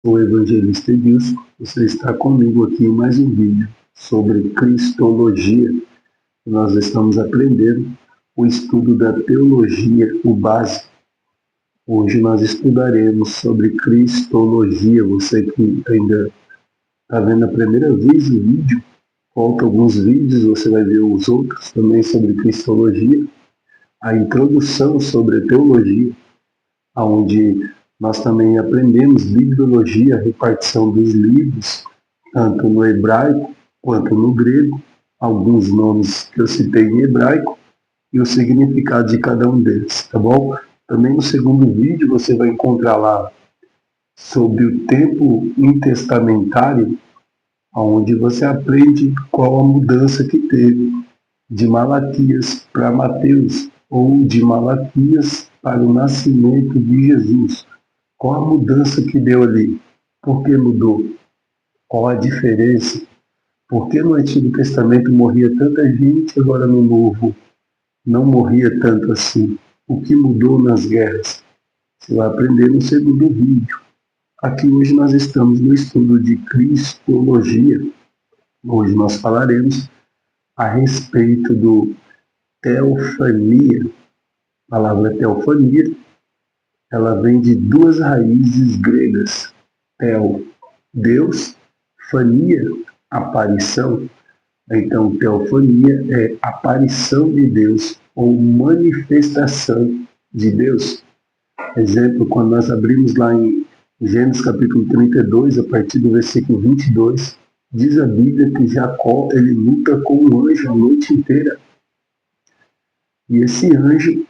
O evangelista Edilson, você está comigo aqui em mais um vídeo sobre Cristologia. Nós estamos aprendendo o estudo da teologia, o básico. Hoje nós estudaremos sobre Cristologia. Você que ainda está vendo a primeira vez o vídeo, falta alguns vídeos, você vai ver os outros também sobre Cristologia. A introdução sobre a teologia, onde nós também aprendemos bibliologia, a repartição dos livros, tanto no hebraico quanto no grego, alguns nomes que eu citei em hebraico e o significado de cada um deles, tá bom? Também no segundo vídeo você vai encontrar lá sobre o tempo intertestamentário, onde você aprende qual a mudança que teve de Malaquias para Mateus, ou de Malaquias para o nascimento de Jesus. Qual a mudança que deu ali? Por que mudou? Qual a diferença? Por que no Antigo Testamento morria tanta gente, agora no Novo não morria tanto assim? O que mudou nas guerras? Você vai aprender no segundo vídeo. Aqui hoje nós estamos no estudo de Cristologia. Hoje nós falaremos a respeito do teofania. A palavra teofania, ela vem de duas raízes gregas. Theo, Deus, fania, aparição. Então, teofania é aparição de Deus ou manifestação de Deus. Exemplo, quando nós abrimos lá em Gênesis capítulo 32, a partir do versículo 22, diz a Bíblia que Jacó ele luta com um anjo a noite inteira. E esse anjo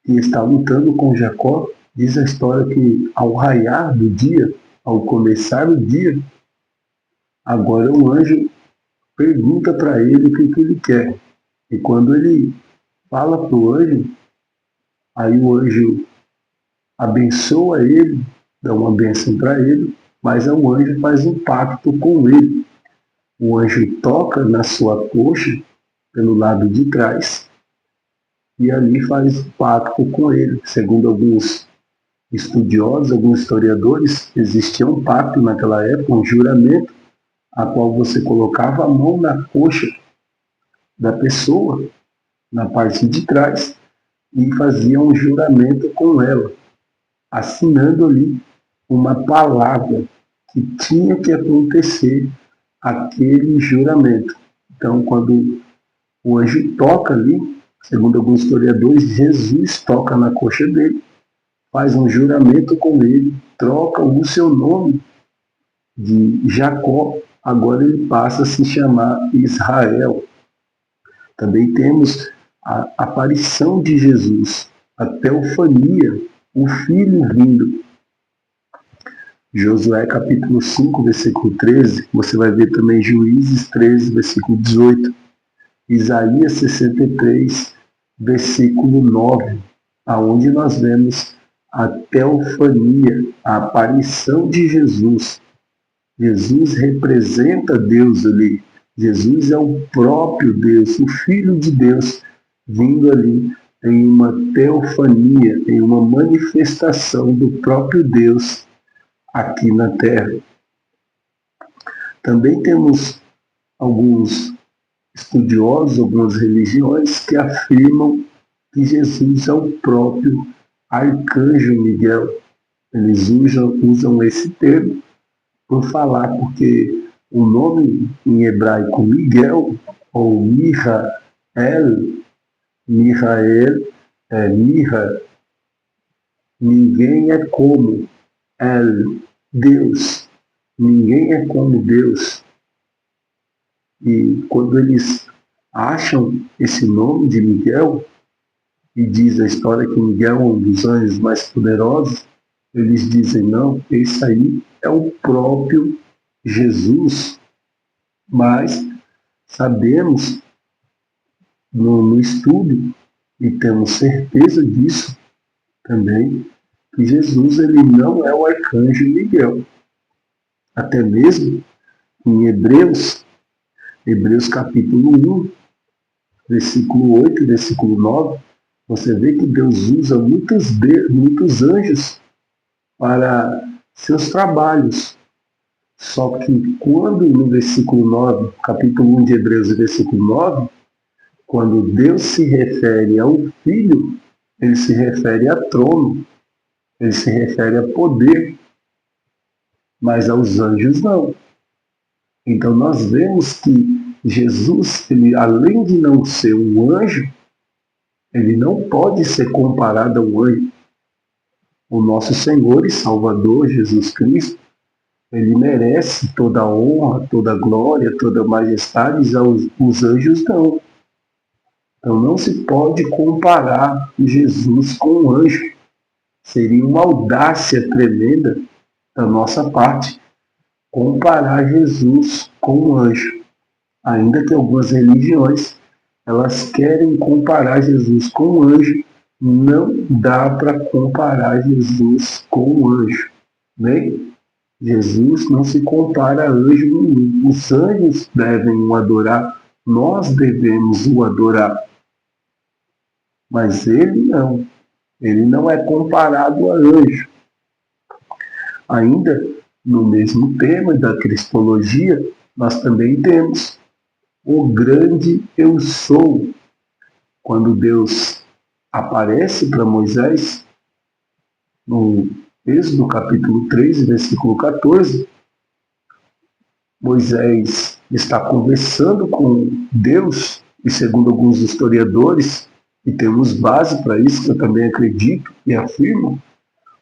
que está lutando com Jacó, diz a história que ao raiar do dia, ao começar o dia, agora o anjo pergunta para ele o que ele quer. E quando ele fala para o anjo, aí o anjo abençoa ele, dá uma bênção para ele, mas o anjo faz um pacto com ele. O anjo toca na sua coxa, pelo lado de trás, e ali faz um pacto com ele. Segundo alguns estudiosos, alguns historiadores, existia um pacto naquela época, um juramento, a qual você colocava a mão na coxa da pessoa, na parte de trás, e fazia um juramento com ela, assinando ali uma palavra que tinha que acontecer aquele juramento. Então, quando o anjo toca ali, segundo alguns historiadores, Jesus toca na coxa dele, faz um juramento com ele, troca o seu nome de Jacó, agora ele passa a se chamar Israel. Também temos a aparição de Jesus, a teofania, o Filho vindo. Josué capítulo 5, versículo 13, você vai ver também Juízes 13, versículo 18, Isaías 63, versículo 9, aonde nós vemos a teofania, a aparição de Jesus. Jesus representa Deus ali. Jesus é o próprio Deus, o Filho de Deus, vindo ali em uma teofania, em uma manifestação do próprio Deus aqui na Terra. Também temos alguns estudiosos, algumas religiões que afirmam que Jesus é o próprio Arcanjo Miguel. Eles usam esse termo por falar, porque o nome em hebraico Miguel, ou Mihael, ninguém é como Deus, ninguém é como Deus. E quando eles acham esse nome de Miguel, e diz a história que Miguel é um dos anjos mais poderosos, eles dizem, não, esse aí é o próprio Jesus. Mas sabemos no estudo, e temos certeza disso também, que Jesus ele não é o arcanjo Miguel. Até mesmo em Hebreus capítulo 1, versículo 8 e versículo 9, você vê que Deus usa muitos anjos para seus trabalhos. Só que quando no versículo 9, capítulo 1 de Hebreus, versículo 9, quando Deus se refere ao Filho, ele se refere a trono, ele se refere a poder, mas aos anjos não. Então nós vemos que Jesus, ele, além de não ser um anjo, ele não pode ser comparado a um anjo. O nosso Senhor e Salvador Jesus Cristo, ele merece toda a honra, toda a glória, toda a majestade, os anjos não. Então não se pode comparar Jesus com um anjo. Seria uma audácia tremenda da nossa parte comparar Jesus com um anjo. Ainda que algumas religiões elas querem comparar Jesus com um anjo, não dá para comparar Jesus com um anjo. Bem, Jesus não se compara a anjo nenhum. Os anjos devem o adorar, nós devemos o adorar. Mas ele não é comparado a anjo. Ainda no mesmo tema da cristologia, nós também temos o grande eu sou. Quando Deus aparece para Moisés, no Êxodo capítulo 3, versículo 14, Moisés está conversando com Deus, e segundo alguns historiadores, e temos base para isso, que eu também acredito e afirmo,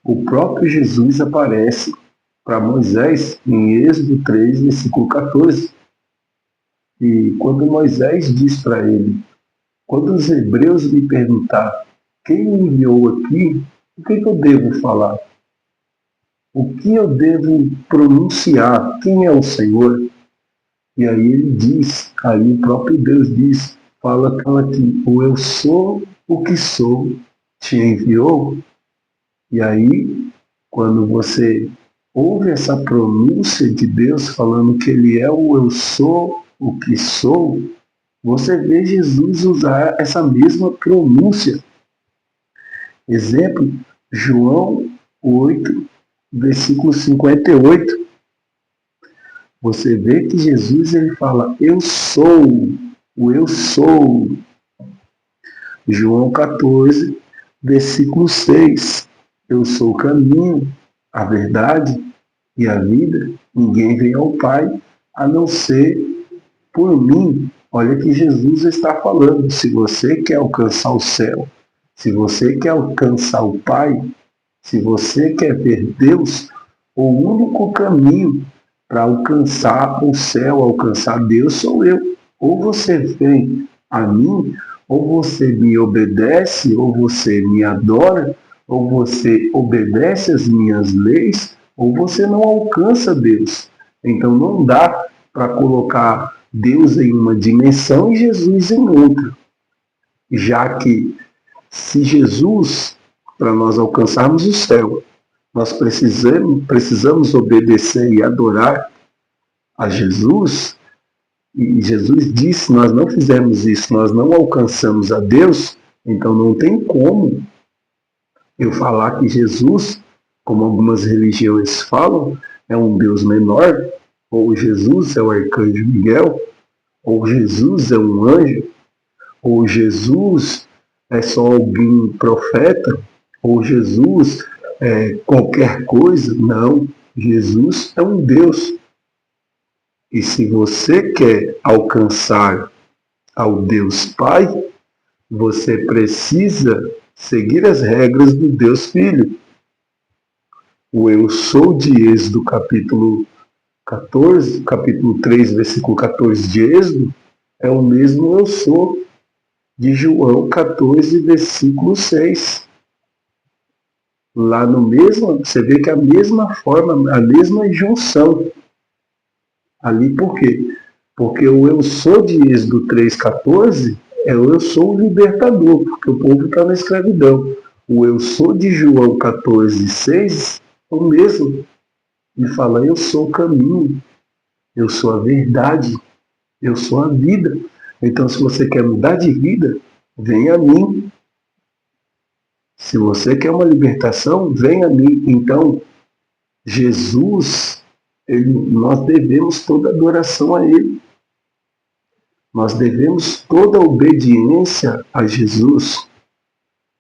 o próprio Jesus aparece para Moisés em Êxodo 3, versículo 14. E quando Moisés diz para ele, quando os hebreus me perguntar quem me enviou aqui, o que eu devo falar? O que eu devo pronunciar? Quem é o Senhor? E aí ele diz, aí o próprio Deus diz, fala que o eu sou o que sou te enviou. E aí, quando você ouve essa pronúncia de Deus falando que ele é o eu sou o que sou, você vê Jesus usar essa mesma pronúncia. Exemplo, João 8, versículo 58. Você vê que Jesus ele fala, eu sou, o eu sou. João 14, versículo 6. Eu sou o caminho, a verdade e a vida. Ninguém vem ao Pai a não ser por mim. Olha que Jesus está falando. Se você quer alcançar o céu, se você quer alcançar o Pai, se você quer ver Deus, o único caminho para alcançar o céu, alcançar Deus, sou eu. Ou você vem a mim, ou você me obedece, ou você me adora, ou você obedece às minhas leis, ou você não alcança Deus. Então não dá para colocar Deus em uma dimensão e Jesus em outra. Já que se Jesus, para nós alcançarmos o céu, nós precisamos obedecer e adorar a Jesus, e Jesus disse, nós não fizermos isso, nós não alcançamos a Deus, então não tem como eu falar que Jesus, como algumas religiões falam, é um Deus menor, ou Jesus é o arcanjo Miguel, ou Jesus é um anjo, ou Jesus é só alguém profeta, ou Jesus é qualquer coisa. Não, Jesus é um Deus. E se você quer alcançar ao Deus Pai, você precisa seguir as regras do Deus Filho. O eu sou de Êxodo capítulo 14, capítulo 3, versículo 14 de Êxodo, é o mesmo eu sou de João 14, versículo 6. Lá no mesmo, você vê que a mesma forma, a mesma junção. Ali por quê? Porque o eu sou de Êxodo 3,14 é o eu sou o libertador, porque o povo está na escravidão. O eu sou de João 14,6 é o mesmo. Ele fala, eu sou o caminho, eu sou a verdade, eu sou a vida. Então, se você quer mudar de vida, vem a mim. Se você quer uma libertação, vem a mim. Então, Jesus, nós devemos toda adoração a Ele. Nós devemos toda obediência a Jesus.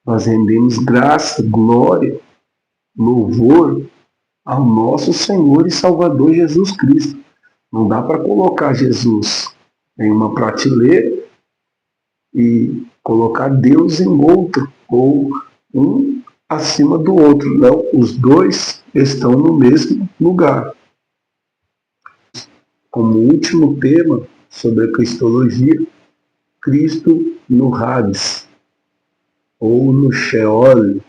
Nós rendemos graça, glória, louvor ao nosso Senhor e Salvador Jesus Cristo. Não dá para colocar Jesus em uma prateleira e colocar Deus em outro, ou um acima do outro. Não, os dois estão no mesmo lugar. Como último tema sobre a cristologia, Cristo no Hades, ou no Sheol.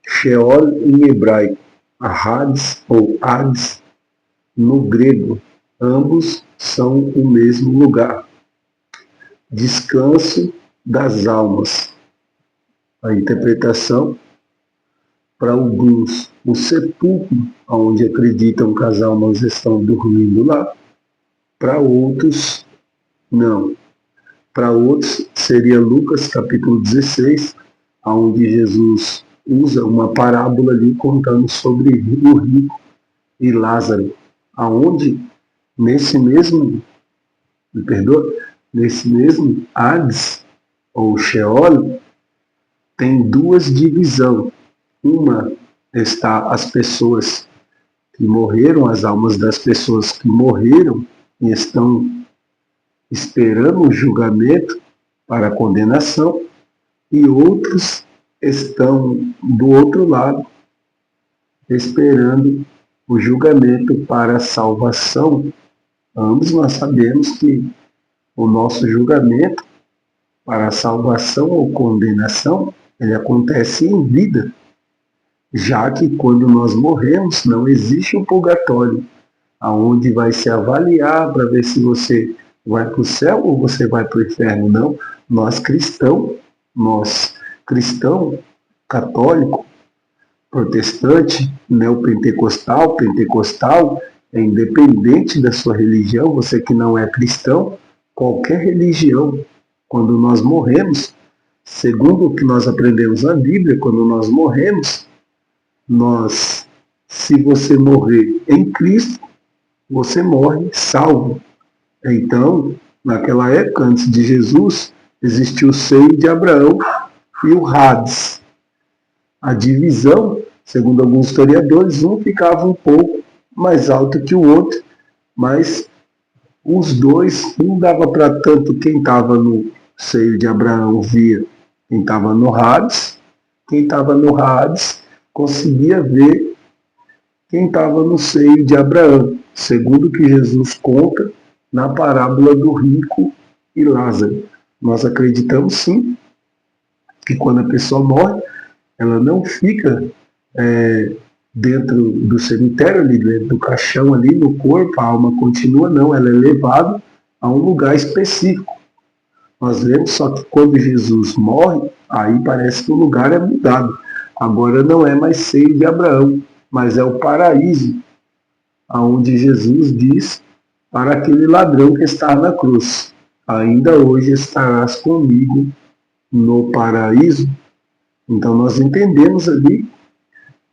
Sheol em hebraico, Hades ou Hades no grego. Ambos são o mesmo lugar. Descanso das almas. A interpretação, para alguns, o sepulcro, onde acreditam que as almas estão dormindo lá. Para outros, não. Para outros, seria Lucas capítulo 16, onde Jesus usa uma parábola ali contando sobre o rico e Lázaro, aonde nesse mesmo Hades, ou Sheol, tem duas divisões. Uma está as pessoas que morreram, as almas das pessoas que morreram e estão esperando o julgamento para a condenação, e outros estão do outro lado, esperando o julgamento para a salvação. Ambos nós sabemos que o nosso julgamento para a salvação ou condenação, ele acontece em vida, já que quando nós morremos não existe o purgatório, aonde vai se avaliar para ver se você vai para o céu ou você vai para o inferno. Não, nós cristão, católico, protestante, neopentecostal, pentecostal, é independente da sua religião, você que não é cristão, qualquer religião, quando nós morremos, segundo o que nós aprendemos na Bíblia, quando nós morremos, se você morrer em Cristo, você morre salvo. Então, naquela época, antes de Jesus, existia o seio de Abraão e o Hades. A divisão, segundo alguns historiadores, um ficava um pouco mais alto que o outro, mas os dois, um dava para tanto quem estava no seio de Abraão via quem estava no Hades, quem estava no Hades conseguia ver quem estava no seio de Abraão, segundo o que Jesus conta na parábola do rico e Lázaro. Nós acreditamos sim que quando a pessoa morre, ela não fica dentro do cemitério, ali, dentro do caixão, ali no corpo, a alma continua, não, ela é levada a um lugar específico. Nós vemos só que quando Jesus morre, aí parece que o lugar é mudado. Agora não é mais seio de Abraão, mas é o paraíso, aonde Jesus diz para aquele ladrão que está na cruz: ainda hoje estarás comigo no paraíso. Então nós entendemos ali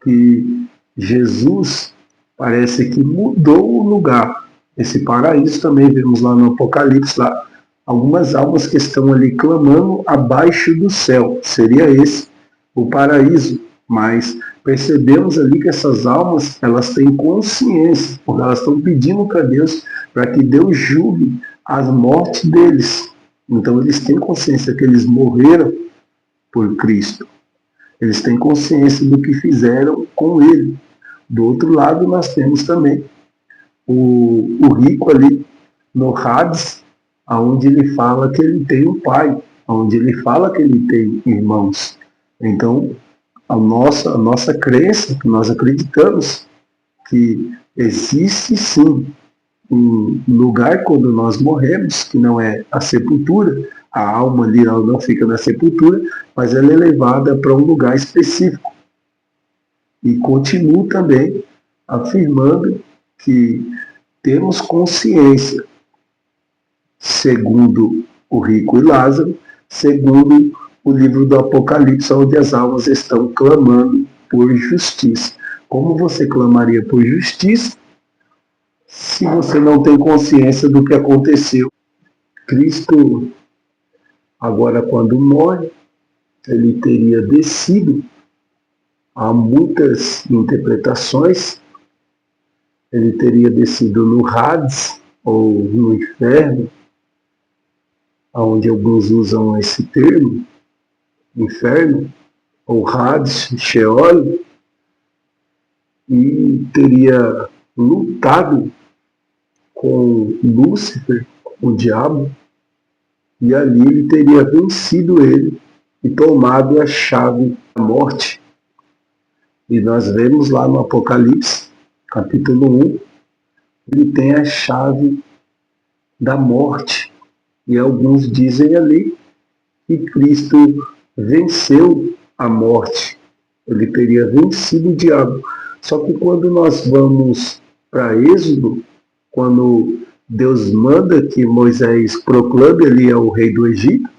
que Jesus parece que mudou o lugar. Esse paraíso também vemos lá no Apocalipse, lá, algumas almas que estão ali clamando abaixo do céu. Seria esse o paraíso. Mas percebemos ali que essas almas, elas têm consciência, porque elas estão pedindo para Deus, para que Deus julgue as mortes deles. Então eles têm consciência que eles morreram por Cristo. Eles têm consciência do que fizeram com Ele. Do outro lado, nós temos também o rico ali no Hades, onde ele fala que ele tem um pai, onde ele fala que ele tem irmãos. Então, a nossa crença, que nós acreditamos que existe sim um lugar quando nós morremos, que não é a sepultura, a alma ali ela não fica na sepultura, mas ela é levada para um lugar específico. E continuo também afirmando que temos consciência, segundo o rico e Lázaro, segundo o livro do Apocalipse, onde as almas estão clamando por justiça. Como você clamaria por justiça se você não tem consciência do que aconteceu? Cristo, agora quando morre, ele teria descido. Há muitas interpretações. Ele teria descido no Hades, ou no inferno, onde alguns usam esse termo, inferno, ou Hades, Sheol, e teria lutado com Lúcifer, o diabo, e ali ele teria vencido ele e tomado a chave da morte. E nós vemos lá no Apocalipse, capítulo 1, ele tem a chave da morte. E alguns dizem ali que Cristo venceu a morte. Ele teria vencido o diabo. Só que quando nós vamos para Êxodo, quando Deus manda que Moisés proclame ali ao rei do Egito,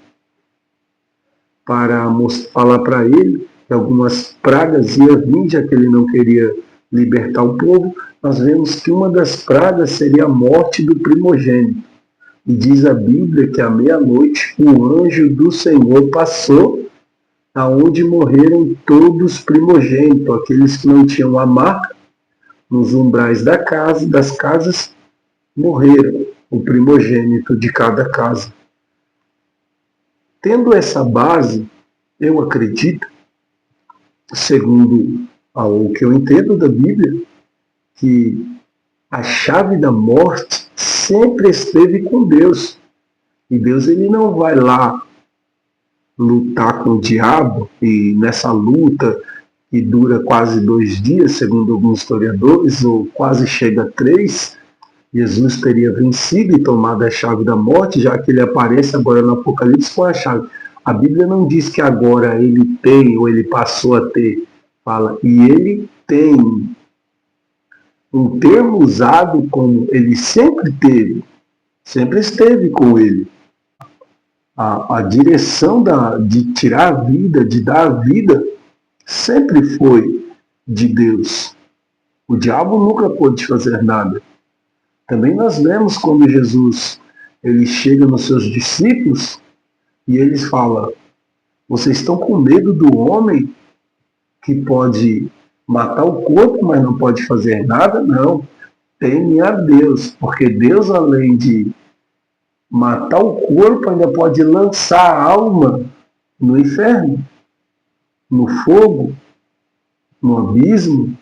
para falar para ele que algumas pragas iam vir, já que ele não queria libertar o povo, nós vemos que uma das pragas seria a morte do primogênito. E diz a Bíblia que à meia-noite o anjo do Senhor passou aonde morreram todos os primogênitos, aqueles que não tinham a marca, nos umbrais das casas, morreram, o primogênito de cada casa. Tendo essa base, eu acredito, segundo o que eu entendo da Bíblia, que a chave da morte sempre esteve com Deus. E Deus ele não vai lá lutar com o diabo, e nessa luta que dura quase 2 dias, segundo alguns historiadores, ou quase chega a 3, Jesus teria vencido e tomado a chave da morte, já que ele aparece agora no Apocalipse com a chave. A Bíblia não diz que agora ele tem ou ele passou a ter. Fala, e ele tem. Um termo usado como ele sempre teve, sempre esteve com ele. A direção de tirar a vida, de dar a vida, sempre foi de Deus. O diabo nunca pôde fazer nada. Também nós vemos quando Jesus ele chega nos seus discípulos e eles falam: vocês estão com medo do homem que pode matar o corpo, mas não pode fazer nada? Não. Teme a Deus, porque Deus, além de matar o corpo, ainda pode lançar a alma no inferno, no fogo, no abismo.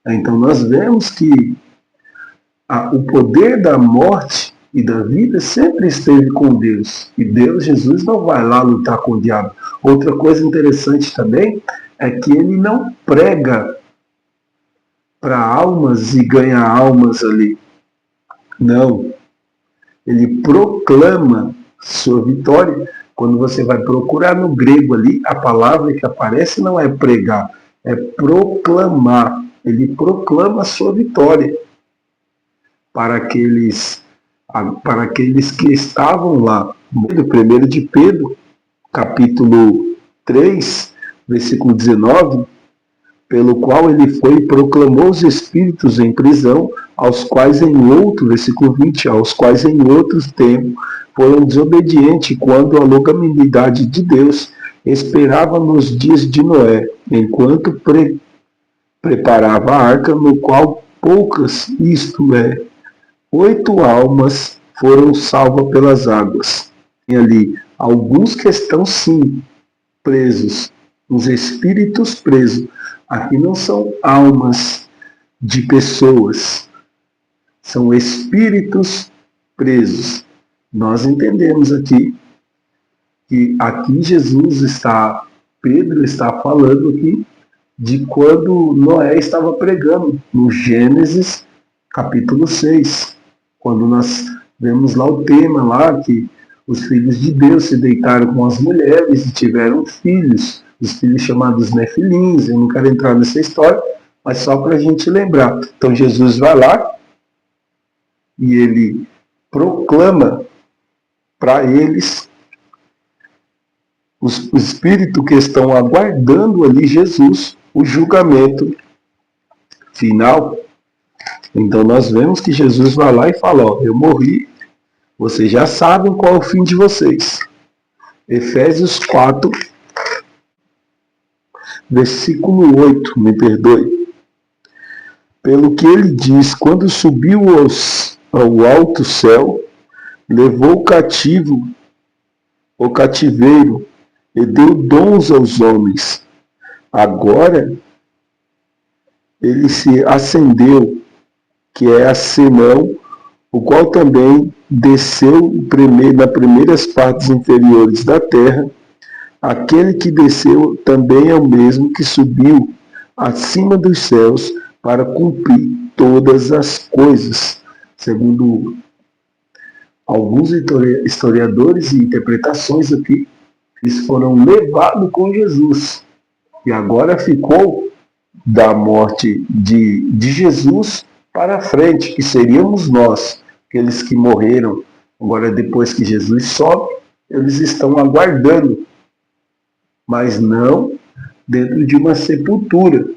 Então nós vemos que o poder da morte e da vida sempre esteve com Deus. E Deus, Jesus, não vai lá lutar com o diabo. Outra coisa interessante também é que ele não prega para almas e ganha almas ali. Não. Ele proclama sua vitória. Quando você vai procurar no grego ali, a palavra que aparece não é pregar, é proclamar. Ele proclama a sua vitória para aqueles que estavam lá. No 1 de Pedro, capítulo 3, versículo 19, pelo qual ele foi e proclamou os espíritos em prisão, aos quais em outro, versículo 20, aos quais em outros tempos foram desobedientes, quando a longanimidade de Deus esperava nos dias de Noé, enquanto preparava a arca, no qual poucas, isto é, 8 almas foram salvas pelas águas. Tem ali alguns que estão sim presos, os espíritos presos. Aqui não são almas de pessoas, são espíritos presos. Nós entendemos aqui que aqui Jesus está, Pedro está falando aqui de quando Noé estava pregando, no Gênesis capítulo 6, quando nós vemos lá o tema lá que os filhos de Deus se deitaram com as mulheres e tiveram filhos, os filhos chamados Nefilins. Eu não quero entrar nessa história, mas só para a gente lembrar. Então Jesus vai lá e ele proclama para eles, os espíritos que estão aguardando ali Jesus, o julgamento final. Então nós vemos que Jesus vai lá e fala, ó, eu morri, vocês já sabem qual é o fim de vocês. Efésios 4, versículo 8, me perdoe. Pelo que ele diz, quando subiu ao alto céu, levou o cativeiro, e deu dons aos homens. Agora ele se ascendeu, que é a Senão, o qual também desceu nas primeiras partes inferiores da terra. Aquele que desceu também é o mesmo que subiu acima dos céus para cumprir todas as coisas. Segundo alguns historiadores e interpretações aqui, eles foram levados com Jesus. E agora ficou da morte de Jesus para frente, que seríamos nós, aqueles que morreram. Agora, depois que Jesus sobe, eles estão aguardando, mas não dentro de uma sepultura,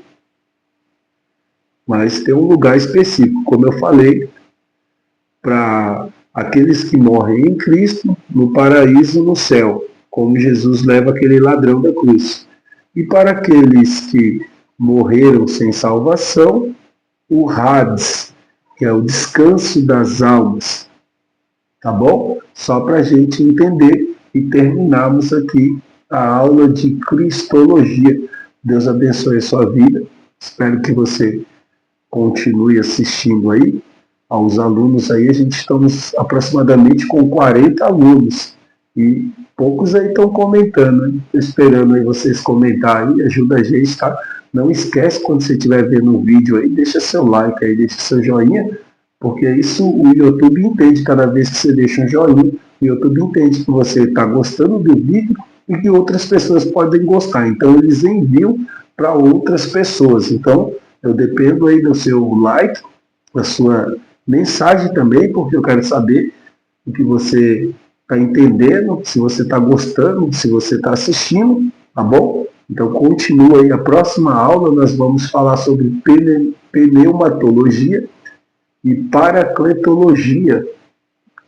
mas tem um lugar específico, como eu falei, para aqueles que morrem em Cristo, no paraíso, no céu, como Jesus leva aquele ladrão da cruz. E para aqueles que morreram sem salvação, o Hades, que é o descanso das almas. Tá bom? Só para a gente entender e terminarmos aqui a aula de Cristologia. Deus abençoe a sua vida. Espero que você continue assistindo aí. Aos alunos aí, a gente estamos aproximadamente com 40 alunos. E poucos aí estão comentando, né? Esperando aí vocês comentarem, ajuda a gente, tá? Não esquece, quando você estiver vendo um vídeo aí, deixa seu like aí, deixa seu joinha, porque isso o YouTube entende. Cada vez que você deixa um joinha, o YouTube entende que você está gostando do vídeo e que outras pessoas podem gostar. Então eles enviam para outras pessoas. Então eu dependo aí do seu like, da sua mensagem também, porque eu quero saber o que você está entendendo, se você está gostando, se você está assistindo, tá bom? Então continua aí. A próxima aula nós vamos falar sobre pneumatologia e paracletologia,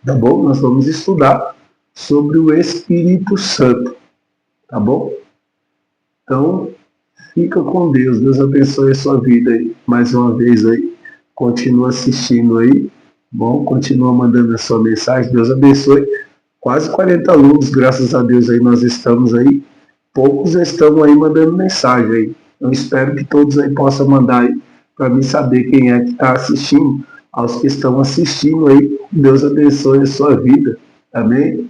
tá bom? Nós vamos estudar sobre o Espírito Santo, tá bom? Então, fica com Deus. Deus abençoe a sua vida aí. Mais uma vez aí, continua assistindo aí, bom? Continua mandando a sua mensagem. Deus abençoe. Quase 40 alunos, graças a Deus aí nós estamos aí. Poucos estão aí mandando mensagem aí. Eu espero que todos aí possam mandar aí para mim saber quem é que está assistindo. Aos que estão assistindo aí, Deus abençoe a sua vida. Amém?